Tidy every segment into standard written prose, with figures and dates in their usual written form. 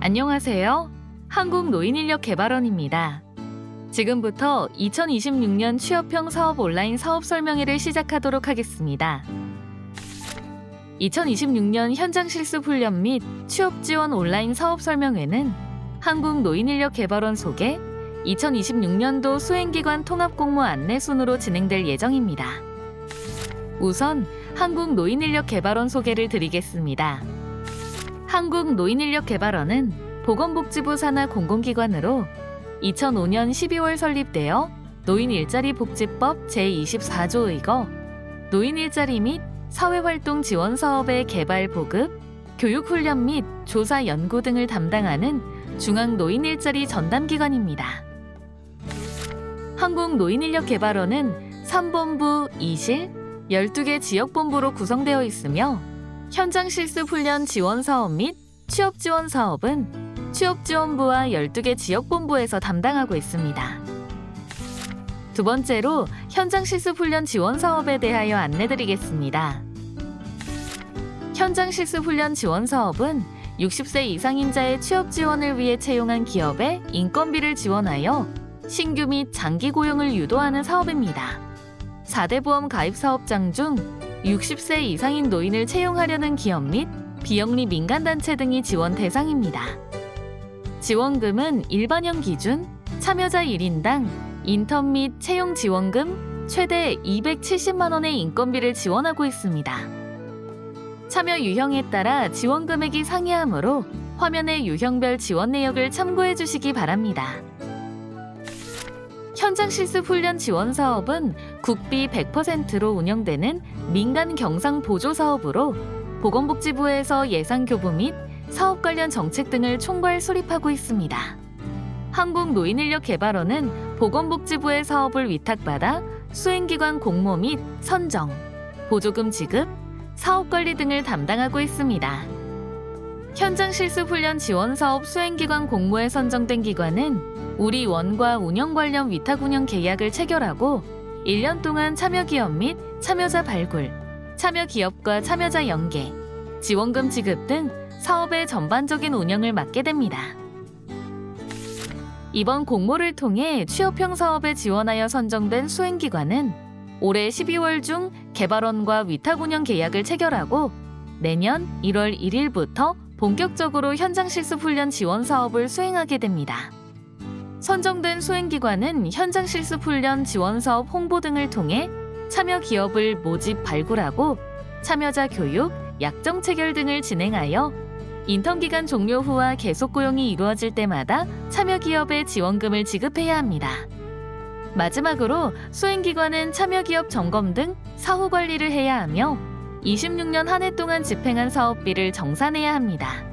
안녕하세요. 한국노인인력개발원입니다. 지금부터 2026년 취업형 사업 온라인 사업 설명회를 시작하도록 하겠습니다. 2026년 현장 실습 훈련 및 취업 지원 온라인 사업 설명회는 한국노인인력개발원 소개 2026년도 수행기관 통합공모 안내 순으로 진행될 예정입니다. 우선 한국노인인력개발원 소개를 드리겠습니다. 한국노인인력개발원은 보건복지부 산하 공공기관으로 2005년 12월 설립되어 노인일자리복지법 제24조 의거, 노인일자리 및 사회활동 지원 사업의 개발 보급, 교육훈련 및 조사 연구 등을 담당하는 중앙노인일자리 전담기관입니다. 한국노인인력개발원은 3본부 2실, 12개 지역본부로 구성되어 있으며 현장 실습 훈련 지원 사업 및 취업 지원 사업은 취업지원부와 12개 지역본부에서 담당하고 있습니다. 두 번째로 현장 실습 훈련 지원 사업에 대하여 안내드리겠습니다. 현장 실습 훈련 지원 사업은 60세 이상인자의 취업 지원을 위해 채용한 기업에 인건비를 지원하여 신규 및 장기 고용을 유도하는 사업입니다. 4대 보험 가입 사업장 중 60세 이상인 노인을 채용하려는 기업 및 비영리 민간단체 등이 지원 대상입니다. 지원금은 일반형 기준 참여자 1인당 인턴 및 채용 지원금 최대 270만 원의 인건비를 지원하고 있습니다. 참여 유형에 따라 지원 금액이 상이하므로 화면의 유형별 지원 내역을 참고해 주시기 바랍니다. 현장 실습 훈련 지원 사업은 국비 100%로 운영되는 민간 경상 보조 사업으로 보건복지부에서 예산 교부 및 사업 관련 정책 등을 총괄 수립하고 있습니다. 한국노인인력개발원은 보건복지부의 사업을 위탁받아 수행기관 공모 및 선정, 보조금 지급, 사업관리 등을 담당하고 있습니다. 현장 실습 훈련 지원 사업 수행기관 공모에 선정된 기관은 우리원과 운영 관련 위탁 운영 계약을 체결하고 1년 동안 참여기업 및 참여자 발굴, 참여기업과 참여자 연계, 지원금 지급 등 사업의 전반적인 운영을 맡게 됩니다. 이번 공모를 통해 취업형 사업에 지원하여 선정된 수행기관은 올해 12월 중 개발원과 위탁 운영 계약을 체결하고 내년 1월 1일부터 본격적으로 현장 실습 훈련 지원 사업을 수행하게 됩니다. 선정된 수행기관은 현장 실습 훈련 지원 사업 홍보 등을 통해 참여 기업을 모집 발굴하고 참여자 교육, 약정 체결 등을 진행하여 인턴 기간 종료 후와 계속 고용이 이루어질 때마다 참여 기업에 지원금을 지급해야 합니다. 마지막으로 수행기관은 참여 기업 점검 등 사후 관리를 해야 하며 26년 한 해 동안 집행한 사업비를 정산해야 합니다.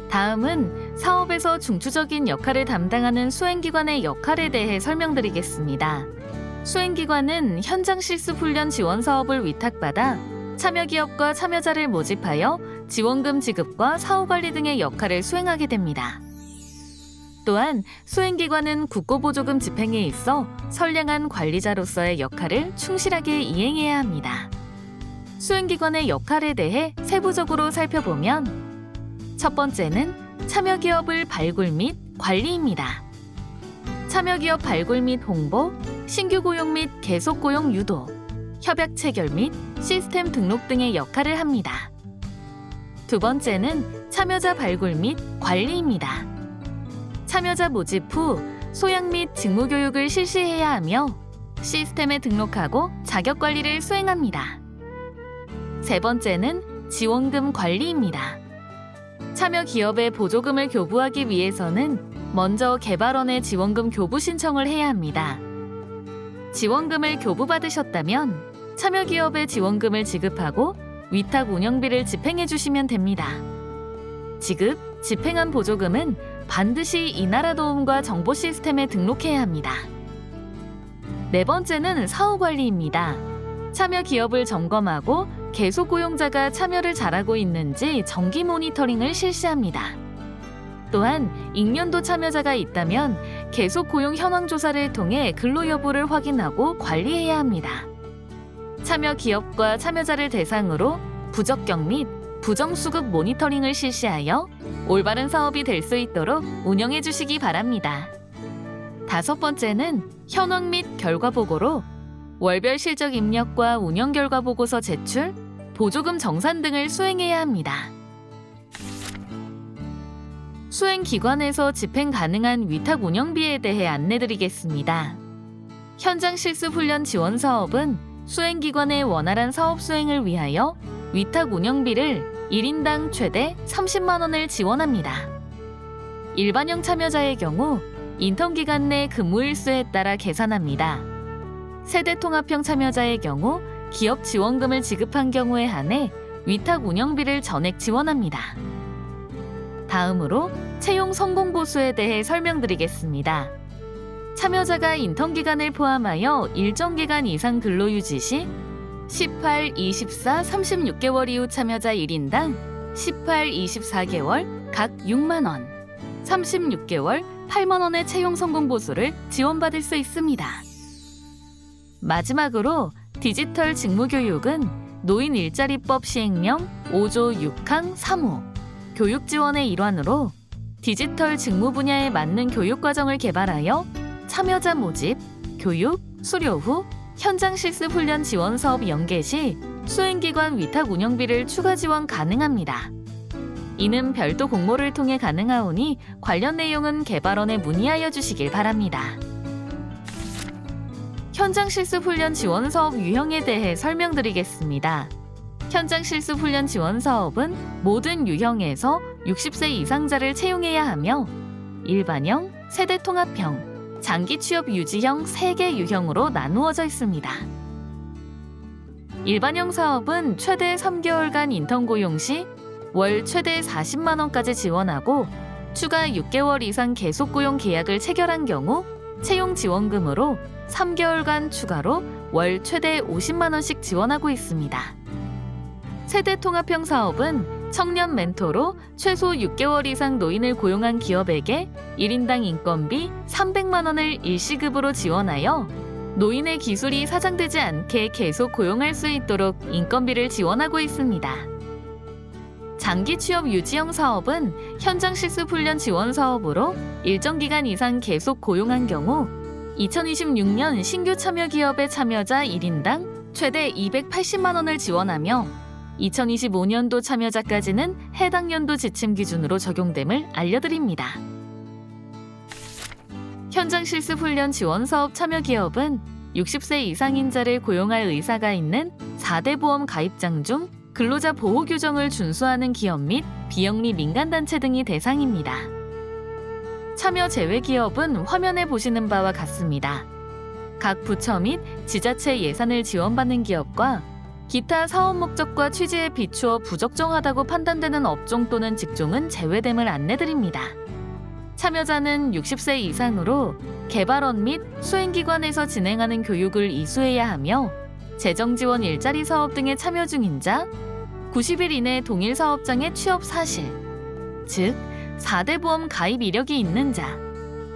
다음은 사업에서 중추적인 역할을 담당하는 수행기관의 역할에 대해 설명드리겠습니다. 수행기관은 현장 실습 훈련 지원 사업을 위탁받아 참여기업과 참여자를 모집하여 지원금 지급과 사후관리 등의 역할을 수행하게 됩니다. 또한 수행기관은 국고보조금 집행에 있어 선량한 관리자로서의 역할을 충실하게 이행해야 합니다. 수행기관의 역할에 대해 세부적으로 살펴보면 첫 번째는 참여기업을 발굴 및 관리입니다. 참여기업 발굴 및 홍보, 신규 고용 및 계속 고용 유도, 협약 체결 및 시스템 등록 등의 역할을 합니다. 두 번째는 참여자 발굴 및 관리입니다. 참여자 모집 후 소양 및 직무 교육을 실시해야 하며 시스템에 등록하고 자격 관리를 수행합니다. 세 번째는 지원금 관리입니다. 참여 기업에 보조금을 교부하기 위해서는 먼저 개발원에 지원금 교부 신청을 해야 합니다. 지원금을 교부받으셨다면 참여 기업에 지원금을 지급하고 위탁 운영비를 집행해 주시면 됩니다. 지급, 집행한 보조금은 반드시 이나라도움과 정보 시스템에 등록해야 합니다. 네 번째는 사후관리입니다. 참여 기업을 점검하고 계속 고용자가 참여를 잘하고 있는지 정기 모니터링을 실시합니다. 또한 익년도 참여자가 있다면 계속 고용 현황 조사를 통해 근로 여부를 확인하고 관리해야 합니다. 참여 기업과 참여자를 대상으로 부적격 및 부정수급 모니터링을 실시하여 올바른 사업이 될 수 있도록 운영해 주시기 바랍니다. 5번째는 현황 및 결과 보고로 월별 실적 입력과 운영 결과 보고서 제출, 보조금 정산 등을 수행해야 합니다. 수행기관에서 집행 가능한 위탁 운영비에 대해 안내드리겠습니다. 현장 실습 훈련 지원 사업은 수행기관의 원활한 사업 수행을 위하여 위탁 운영비를 1인당 최대 30만 원을 지원합니다. 일반형 참여자의 경우 인턴 기간 내 근무 일수에 따라 계산합니다. 세대통합형 참여자의 경우 기업 지원금을 지급한 경우에 한해 위탁 운영비를 전액 지원합니다. 다음으로 채용 성공 보수에 대해 설명드리겠습니다. 참여자가 인턴 기간을 포함하여 일정 기간 이상 근로유지 시 18, 24, 36개월 이후 참여자 1인당 18, 24개월 각 6만 원, 36개월 8만 원의 채용 성공 보수를 지원받을 수 있습니다. 마지막으로 디지털 직무교육은 노인 일자리법 시행령 5조 6항 3호 교육 지원의 일환으로 디지털 직무 분야에 맞는 교육 과정을 개발하여 참여자 모집, 교육, 수료 후 현장 실습 훈련 지원 사업 연계 시 수행기관 위탁 운영비를 추가 지원 가능합니다. 이는 별도 공모를 통해 가능하오니 관련 내용은 개발원에 문의하여 주시길 바랍니다. 현장 실습 훈련 지원 사업 유형에 대해 설명드리겠습니다. 현장 실습 훈련 지원 사업은 모든 유형에서 60세 이상자를 채용해야 하며 일반형, 세대통합형, 장기 취업 유지형 3개 유형으로 나누어져 있습니다. 일반형 사업은 최대 3개월간 인턴 고용 시 월 최대 40만 원까지 지원하고 추가 6개월 이상 계속 고용 계약을 체결한 경우 채용 지원금으로 3개월간 추가로 월 최대 50만 원씩 지원하고 있습니다. 세대통합형 사업은 청년 멘토로 최소 6개월 이상 노인을 고용한 기업에게 1인당 인건비 300만 원을 일시급으로 지원하여 노인의 기술이 사장되지 않게 계속 고용할 수 있도록 인건비를 지원하고 있습니다. 장기 취업 유지형 사업은 현장 실습 훈련 지원 사업으로 일정 기간 이상 계속 고용한 경우 2026년 신규 참여 기업의 참여자 1인당 최대 280만 원을 지원하며 2025년도 참여자까지는 해당 연도 지침 기준으로 적용됨을 알려드립니다. 현장 실습 훈련 지원 사업 참여 기업은 60세 이상 인자를 고용할 의사가 있는 4대 보험 가입장 중 근로자 보호 규정을 준수하는 기업 및 비영리 민간단체 등이 대상입니다. 참여 제외 기업은 화면에 보시는 바와 같습니다. 각 부처 및 지자체 예산을 지원받는 기업과 기타 사업 목적과 취지에 비추어 부적정하다고 판단되는 업종 또는 직종은 제외됨을 안내드립니다. 참여자는 60세 이상으로 개발원 및 수행기관에서 진행하는 교육을 이수해야 하며 재정지원 일자리 사업 등에 참여 중인 자, 90일 이내 동일 사업장의 취업 사실, 즉 4대 보험 가입 이력이 있는 자,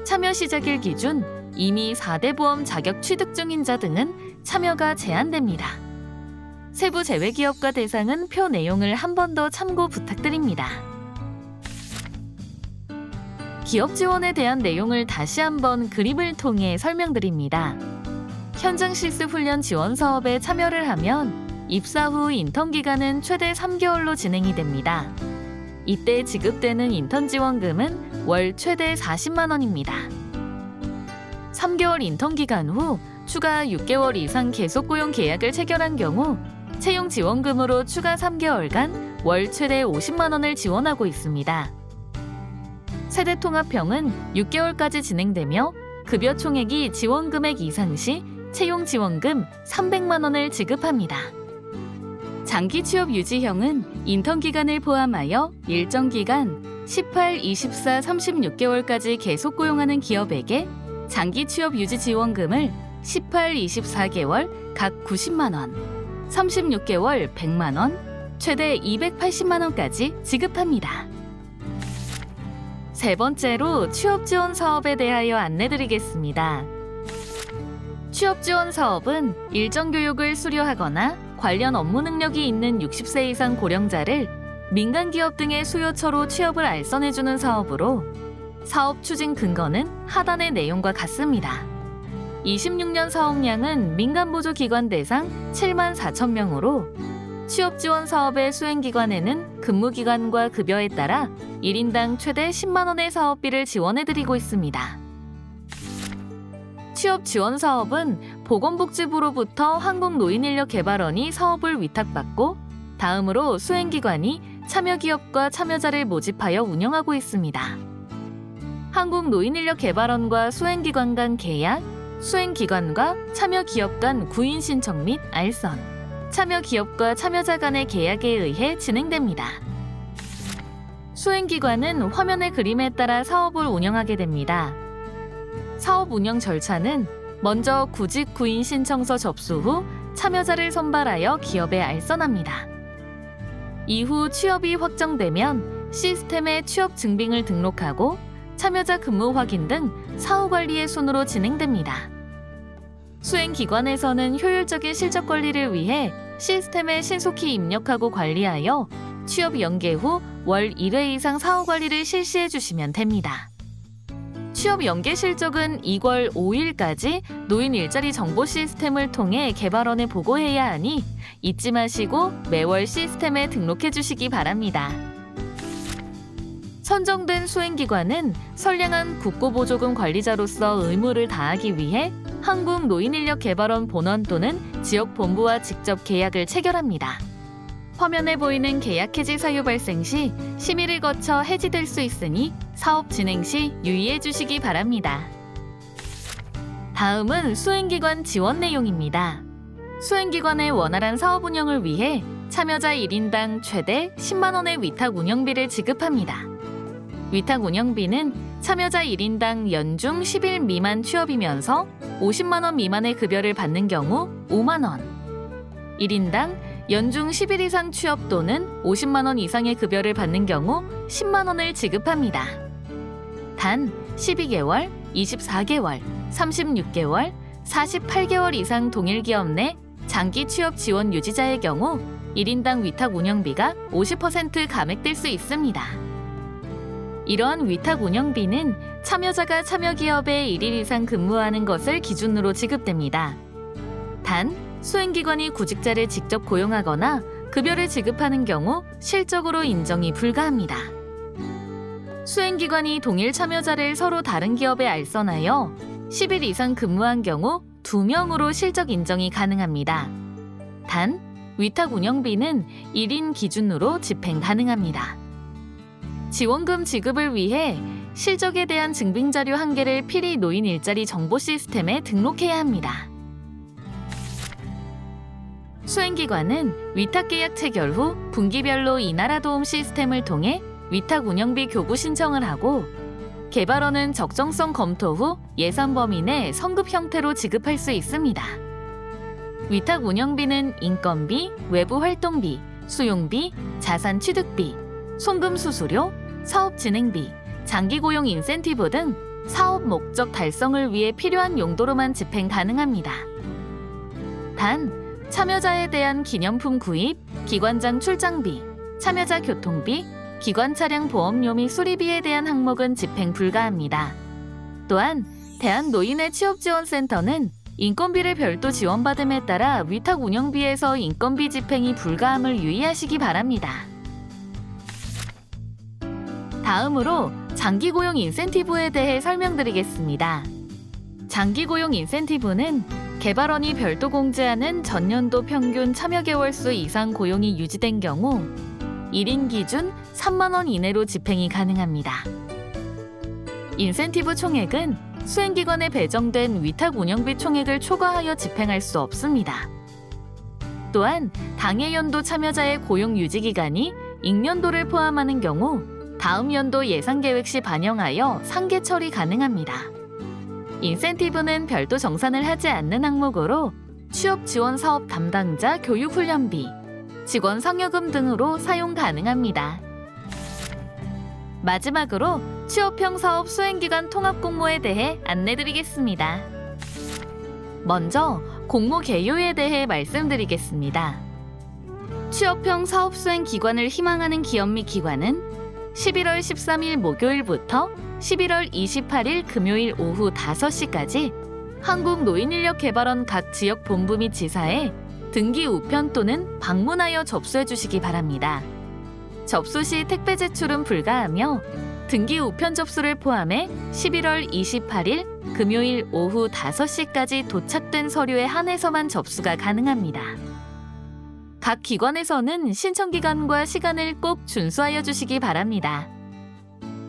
참여 시작일 기준 이미 4대 보험 자격 취득 중인 자 등은 참여가 제한됩니다. 세부 제외 기업과 대상은 표 내용을 한 번 더 참고 부탁드립니다. 기업 지원에 대한 내용을 다시 한번 그림을 통해 설명드립니다. 현장 실습 훈련 지원 사업에 참여를 하면 입사 후 인턴 기간은 최대 3개월로 진행이 됩니다. 이때 지급되는 인턴 지원금은 월 최대 40만 원입니다. 3개월 인턴 기간 후 추가 6개월 이상 계속 고용 계약을 체결한 경우 채용 지원금으로 추가 3개월간 월 최대 50만 원을 지원하고 있습니다. 세대통합형은 6개월까지 진행되며 급여 총액이 지원 금액 이상 시 채용 지원금 300만 원을 지급합니다. 장기 취업 유지형은 인턴 기간을 포함하여 일정 기간 18, 24, 36개월까지 계속 고용하는 기업에게 장기 취업 유지 지원금을 18, 24개월 각 90만 원, 36개월 100만 원, 최대 280만 원까지 지급합니다. 세 번째로 취업 지원 사업에 대하여 안내드리겠습니다. 취업 지원 사업은 일정 교육을 수료하거나 관련 업무 능력이 있는 60세 이상 고령자를 민간 기업 등의 수요처로 취업을 알선해주는 사업으로 사업 추진 근거는 하단의 내용과 같습니다. 26년 사업량은 민간보조기관 대상 7만 4천 명으로 취업 지원 사업의 수행기관에는 근무기간과 급여에 따라 1인당 최대 10만 원의 사업비를 지원해드리고 있습니다. 취업 지원 사업은 보건복지부로부터 한국노인인력개발원이 사업을 위탁받고 다음으로 수행기관이 참여기업과 참여자를 모집하여 운영하고 있습니다. 한국노인인력개발원과 수행기관 간 계약, 수행기관과 참여기업 간 구인 신청 및 알선, 참여기업과 참여자 간의 계약에 의해 진행됩니다. 수행기관은 화면의 그림에 따라 사업을 운영하게 됩니다. 사업 운영 절차는 먼저 구직 구인 신청서 접수 후 참여자를 선발하여 기업에 알선합니다. 이후 취업이 확정되면 시스템에 취업 증빙을 등록하고 참여자 근무 확인 등 사후 관리의 순으로 진행됩니다. 수행기관에서는 효율적인 실적 관리를 위해 시스템에 신속히 입력하고 관리하여 취업 연계 후 월 1회 이상 사후 관리를 실시해 주시면 됩니다. 취업 연계 실적은 2월 5일까지 노인 일자리 정보 시스템을 통해 개발원에 보고해야 하니 잊지 마시고 매월 시스템에 등록해 주시기 바랍니다. 선정된 수행기관은 선량한 국고보조금 관리자로서 의무를 다하기 위해 한국노인인력개발원 본원 또는 지역본부와 직접 계약을 체결합니다. 화면에 보이는 계약 해지 사유 발생 시 심의를 거쳐 해지될 수 있으니 사업 진행 시 유의해 주시기 바랍니다. 다음은 수행기관 지원 내용입니다. 수행기관의 원활한 사업 운영을 위해 참여자 1인당 최대 10만 원의 위탁 운영비를 지급합니다. 위탁 운영비는 참여자 1인당 연중 10일 미만 취업이면서 50만 원 미만의 급여를 받는 경우 5만 원, 1인당 연중 10일 이상 취업 또는 50만 원 이상의 급여를 받는 경우 10만 원을 지급합니다. 단 12개월, 24개월, 36개월, 48개월 이상 동일 기업 내 장기 취업 지원 유지자의 경우 1인당 위탁 운영비가 50% 감액될 수 있습니다. 이러한 위탁 운영비는 참여자가 참여기업에 1일 이상 근무하는 것을 기준으로 지급됩니다. 단, 수행기관이 구직자를 직접 고용하거나 급여를 지급하는 경우 실적으로 인정이 불가합니다. 수행기관이 동일 참여자를 서로 다른 기업에 알선하여 10일 이상 근무한 경우 2명으로 실적 인정이 가능합니다. 단, 위탁 운영비는 1인 기준으로 집행 가능합니다. 지원금 지급을 위해 실적에 대한 증빙자료 1개를 필히 노인 일자리 정보 시스템에 등록해야 합니다. 수행기관은 위탁계약 체결 후 분기별로 이나라 도움 시스템을 통해 위탁 운영비 교부 신청을 하고 개발원은 적정성 검토 후 예산 범위 내 성급 형태로 지급할 수 있습니다. 위탁 운영비는 인건비, 외부 활동비, 수용비, 자산 취득비, 송금 수수료, 사업 진행비, 장기 고용 인센티브 등 사업 목적 달성을 위해 필요한 용도로만 집행 가능합니다. 단, 참여자에 대한 기념품 구입, 기관장 출장비, 참여자 교통비, 기관 차량 보험료 및 수리비에 대한 항목은 집행 불가합니다. 또한 대한노인의 취업지원센터는 인건비를 별도 지원받음에 따라 위탁 운영비에서 인건비 집행이 불가함을 유의하시기 바랍니다. 다음으로 장기고용 인센티브에 대해 설명드리겠습니다. 장기고용 인센티브는 개발원이 별도 공제하는 전년도 평균 참여 개월 수 이상 고용이 유지된 경우 1인 기준 3만 원 이내로 집행이 가능합니다. 인센티브 총액은 수행기관에 배정된 위탁 운영비 총액을 초과하여 집행할 수 없습니다. 또한 당해 연도 참여자의 고용 유지 기간이 익년도를 포함하는 경우 다음 연도 예산 계획 시 반영하여 상계 처리 가능합니다. 인센티브는 별도 정산을 하지 않는 항목으로 취업 지원 사업 담당자 교육 훈련비, 직원 상여금 등으로 사용 가능합니다. 마지막으로 취업형 사업 수행기간 통합 공모에 대해 안내드리겠습니다. 먼저 공모 개요에 대해 말씀드리겠습니다. 취업형 사업 수행 기관을 희망하는 기업 및 기관은 11월 13일 목요일부터 11월 28일 금요일 오후 5시까지 한국노인인력개발원 각 지역 본부 및 지사에 등기 우편 또는 방문하여 접수해 주시기 바랍니다. 접수 시 택배 제출은 불가하며 등기 우편 접수를 포함해 11월 28일 금요일 오후 5시까지 도착된 서류에 한해서만 접수가 가능합니다. 각 기관에서는 신청 기간과 시간을 꼭 준수하여 주시기 바랍니다.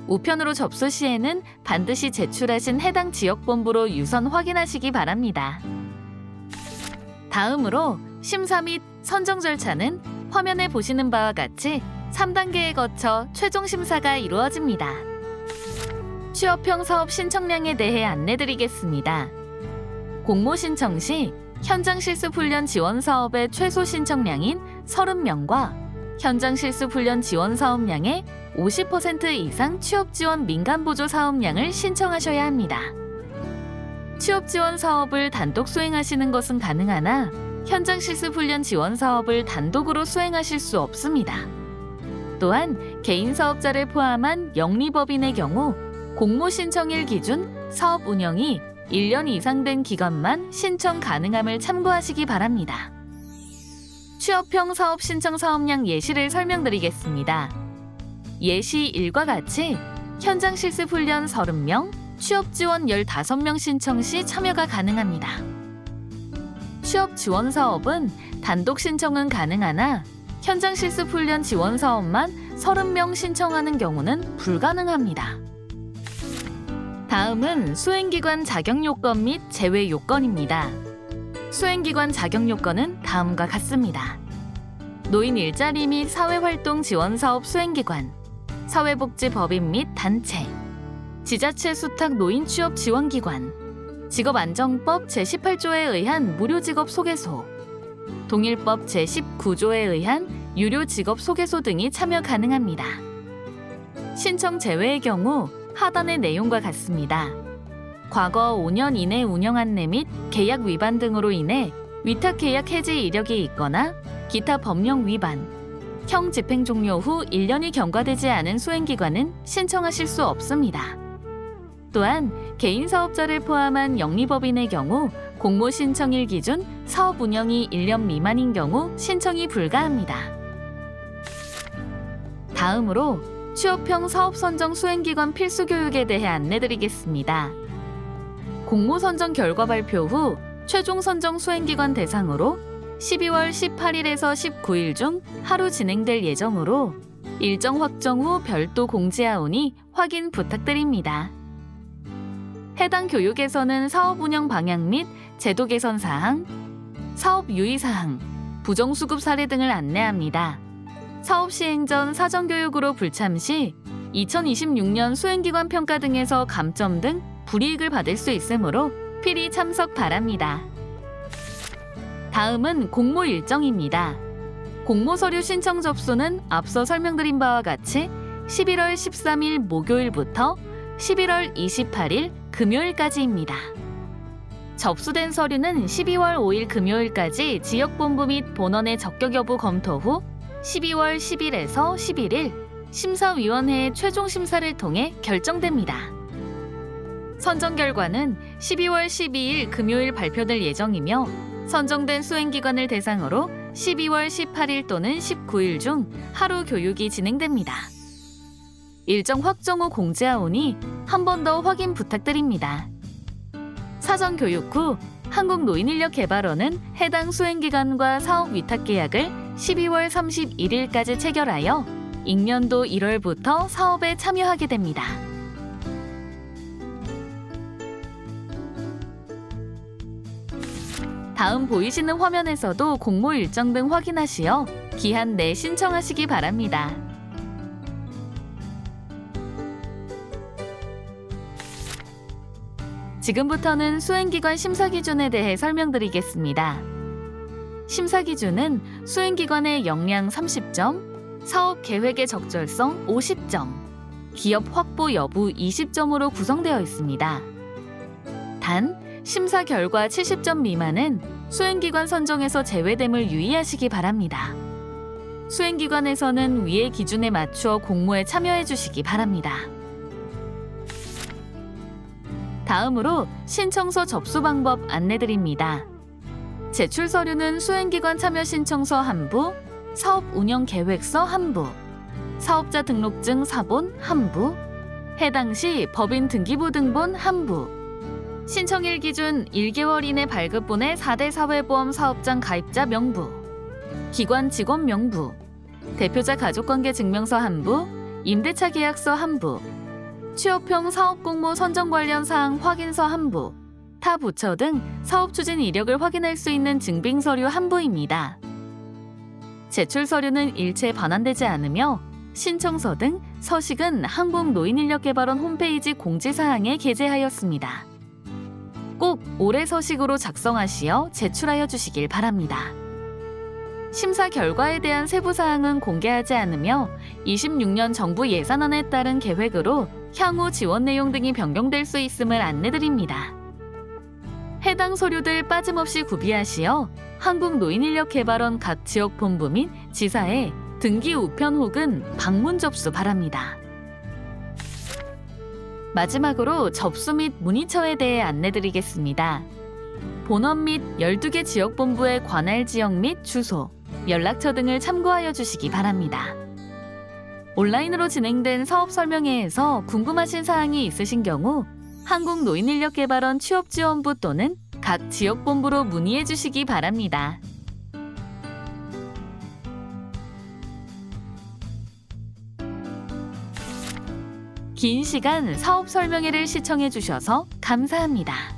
우편으로 접수 시에는 반드시 제출하신 해당 지역본부로 유선 확인하시기 바랍니다. 다음으로 심사 및 선정 절차는 화면에 보시는 바와 같이 3단계에 거쳐 최종 심사가 이루어집니다. 취업형 사업 신청량에 대해 안내드리겠습니다. 공모 신청 시 현장 실습 훈련 지원 사업의 최소 신청량인 30명과 현장 실습 훈련 지원 사업량의 50% 이상 취업 지원 민간 보조 사업량을 신청하셔야 합니다. 취업 지원 사업을 단독 수행하시는 것은 가능하나 현장 실습 훈련 지원 사업을 단독으로 수행하실 수 없습니다. 또한 개인 사업자를 포함한 영리법인의 경우 공모 신청일 기준 사업 운영이 1년 이상 된 기간만 신청 가능함을 참고하시기 바랍니다. 취업형 사업 신청 사업량 예시를 설명드리겠습니다. 예시 1과 같이 현장 실습 훈련 30명, 취업 지원 15명 신청 시 참여가 가능합니다. 취업 지원 사업은 단독 신청은 가능하나 현장 실습 훈련 지원 사업만 30명 신청하는 경우는 불가능합니다. 다음은 수행기관 자격 요건 및 제외 요건입니다. 수행기관 자격 요건은 다음과 같습니다. 노인 일자리 및 사회활동 지원 사업 수행기관, 사회복지법인 및 단체, 지자체 수탁 노인 취업 지원기관, 직업안정법 제18조에 의한 무료직업 소개소, 동일법 제19조에 의한 유료 직업 소개소 등이 참여 가능합니다. 신청 제외의 경우 하단의 내용과 같습니다. 과거 5년 이내 운영 안내 및 계약 위반 등으로 인해 위탁 계약 해지 이력이 있거나 기타 법령 위반, 형 집행 종료 후 1년이 경과되지 않은 수행기관은 신청하실 수 없습니다. 또한 개인 사업자를 포함한 영리법인의 경우 공모 신청일 기준 사업 운영이 1년 미만인 경우 신청이 불가합니다. 다음으로 취업형 사업 선정 수행기관 필수 교육에 대해 안내드리겠습니다. 공모 선정 결과 발표 후 최종 선정 수행기관 대상으로 12월 18일에서 19일 중 하루 진행될 예정으로 일정 확정 후 별도 공지하오니 확인 부탁드립니다. 해당 교육에서는 사업 운영 방향 및 제도 개선 사항, 사업 유의 사항, 부정수급 사례 등을 안내합니다. 사업 시행 전 사전교육으로 불참 시 2026년 수행기관 평가 등에서 감점 등 불이익을 받을 수 있으므로 필히 참석 바랍니다. 다음은 공모 일정입니다. 공모 서류 신청 접수는 앞서 설명드린 바와 같이 11월 13일 목요일부터 11월 28일 금요일까지입니다. 접수된 서류는 12월 5일 금요일까지 지역본부 및 본원의 적격 여부 검토 후 12월 10일에서 11일 심사위원회의 최종 심사를 통해 결정됩니다. 선정 결과는 12월 12일 금요일 발표될 예정이며 선정된 수행기관을 대상으로 12월 18일 또는 19일 중 하루 교육이 진행됩니다. 일정 확정 후 공지하오니 한 번 더 확인 부탁드립니다. 사전 교육 후 한국노인인력개발원은 해당 수행기관과 사업 위탁 계약을 12월 31일까지 체결하여 익년도 1월부터 사업에 참여하게 됩니다. 다음 보이시는 화면에서도 공모 일정 등 확인하시어 기한 내 신청하시기 바랍니다. 지금부터는 수행기관 심사 기준에 대해 설명드리겠습니다. 심사 기준은 수행기관의 역량 30점, 사업 계획의 적절성 50점, 기업 확보 여부 20점으로 구성되어 있습니다. 단, 심사 결과 70점 미만은 수행기관 선정에서 제외됨을 유의하시기 바랍니다. 수행기관에서는 위의 기준에 맞추어 공모에 참여해 주시기 바랍니다. 다음으로 신청서 접수 방법 안내드립니다. 제출 서류는 수행기관 참여 신청서 한 부, 사업 운영 계획서 한 부, 사업자 등록증 사본 한 부, 해당 시 법인 등기부 등본 한 부, 신청일 기준 1개월 이내 발급본의 4대 사회보험 사업장 가입자 명부, 기관 직원 명부, 대표자 가족관계 증명서 한 부, 임대차 계약서 한 부, 취업형 사업공모 선정 관련 사항 확인서 한 부, 타 부처 등 사업 추진 이력을 확인할 수 있는 증빙 서류 한 부입니다. 제출 서류는 일체 반환되지 않으며 신청서 등 서식은 한국노인인력개발원 홈페이지 공지사항에 게재하였습니다. 꼭 올해 서식으로 작성하시어 제출하여 주시길 바랍니다. 심사 결과에 대한 세부 사항은 공개하지 않으며 26년 정부 예산안에 따른 계획으로 향후 지원 내용 등이 변경될 수 있음을 안내드립니다. 해당 서류들 빠짐없이 구비하시어 한국노인인력개발원 각 지역본부 및 지사에 등기 우편 혹은 방문 접수 바랍니다. 마지막으로 접수 및 문의처에 대해 안내드리겠습니다. 본원 및 12개 지역본부의 관할 지역 및 주소, 연락처 등을 참고하여 주시기 바랍니다. 온라인으로 진행된 사업 설명회에서 궁금하신 사항이 있으신 경우 한국노인인력개발원 취업지원부 또는 각 지역본부로 문의해 주시기 바랍니다. 긴 시간 사업 설명회를 시청해 주셔서 감사합니다.